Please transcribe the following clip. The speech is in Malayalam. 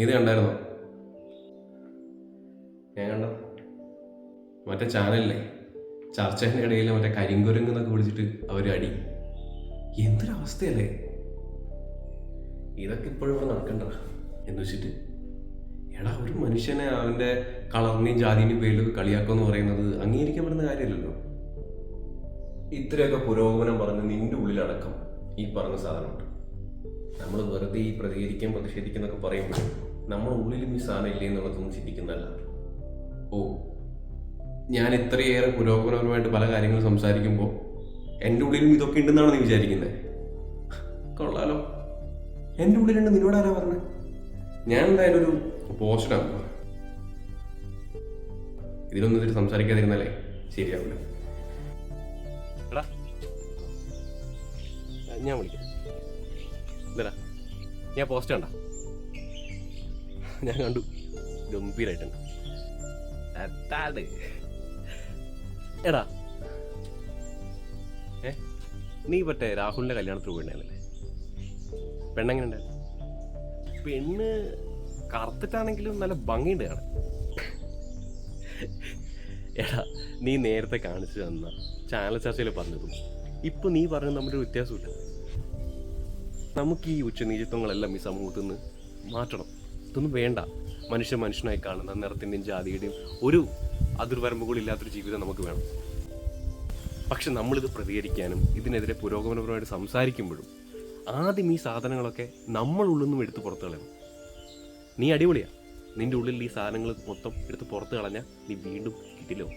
ഇത് കണ്ടായിരുന്നോ? ഞാൻ കണ്ടോ മറ്റേ ചാനലിലെ ചർച്ചേൻ്റെ ഇടയിൽ മറ്റേ കരിങ്കുരങ്ങെന്നൊക്കെ വിളിച്ചിട്ട് അവർ അടി. എന്തൊരവസ്ഥയല്ലേ ഇതൊക്കെ ഇപ്പോഴും ഇവിടെ നടക്കണ്ട എന്ന് വെച്ചിട്ട്. എടാ, ഒരു മനുഷ്യനെ അവൻ്റെ കളറിനെയും ജാതിൻ്റെയും പേരിലൊക്കെ കളിയാക്കുമെന്ന് പറയുന്നത് അംഗീകരിക്കപ്പെടുന്ന കാര്യമല്ലല്ലോ. ഇത്രയൊക്കെ പുരോഗമനം പറഞ്ഞ് നിന്റെ ഉള്ളിലടക്കം ഈ പറഞ്ഞ സാധനമുണ്ട്. നമ്മൾ വെറുതെ ഈ പ്രതികരിക്കാൻ പ്രതിഷേധിക്കുന്നൊക്കെ പറയുമ്പോൾ നമ്മുടെ ഉള്ളിലും ഈ സാധനം ഇല്ലേ എന്നുള്ളതൊന്നും ചിന്തിക്കുന്നതല്ല. ഓ, ഞാൻ ഇത്രയേറെ പുരോഗമനപരമായിട്ട് പല കാര്യങ്ങളും സംസാരിക്കുമ്പോൾ എൻ്റെ ഉള്ളിലും ഇതൊക്കെ ഉണ്ടെന്നാണ് നീ വിചാരിക്കുന്നത്? കൊള്ളാലോ, എൻ്റെ ഉള്ളിലുണ്ട്. നിന്നോടാരാ പറഞ്ഞത്? ഞാൻ എന്തായാലും ഒരു പോസ്റ്റാണ്. ഇതിലൊന്നും ഇതിൽ സംസാരിക്കാതിരുന്നാലേ ശരിയാവില്ല. എടാ, ഞാൻ വിളിക്കാം. ഇതടാ, ഞാൻ പോസ്റ്റ് കണ്ട, ഞാൻ കണ്ടു, ഗംഭീരായിട്ടുണ്ട്. അതാണ് എടാ, നീ പറ്റേ രാഹുലിന്റെ കല്യാണത്തിന് പോയിട്ടുണ്ടായിരുന്നല്ലേ? പെണ്ണെങ്ങനെ ഉണ്ടായിരുന്നു? പെണ്ണ് കറുത്തിട്ടാണെങ്കിലും നല്ല ഭംഗിയുണ്ട് കാണാൻ. എടാ, നീ നേരത്തെ കാണിച്ചു തന്ന ചാനൽ ചർച്ചയിൽ പറഞ്ഞതും ഇപ്പൊ നീ പറഞ്ഞത് തമ്മിലൊരു വ്യത്യാസമില്ല. നമുക്ക് ഈ ഉച്ചനീചത്വങ്ങളെല്ലാം ഈ സമൂഹത്തിൽ നിന്ന് മാറ്റണം. ഇതൊന്നും വേണ്ട. മനുഷ്യനായി കാണുന്ന നിറത്തിൻ്റെയും ജാതിയുടെയും ഒരു അതിർവരമ്പുകളില്ലാത്തൊരു ജീവിതം നമുക്ക് വേണം. പക്ഷെ നമ്മളിത് പ്രതികരിക്കാനും ഇതിനെതിരെ പുരോഗമനപരമായിട്ട് സംസാരിക്കുമ്പോഴും ആദ്യം ഈ സാധനങ്ങളൊക്കെ നമ്മളുള്ളിൽ നിന്നും എടുത്ത് പുറത്ത് കളയണം. നീ അടിപൊളിയാ. നിന്റെ ഉള്ളിൽ ഈ സാധനങ്ങൾ മൊത്തം എടുത്ത് പുറത്ത് കളഞ്ഞാൽ നീ വീണ്ടും കിട്ടില്ലോ.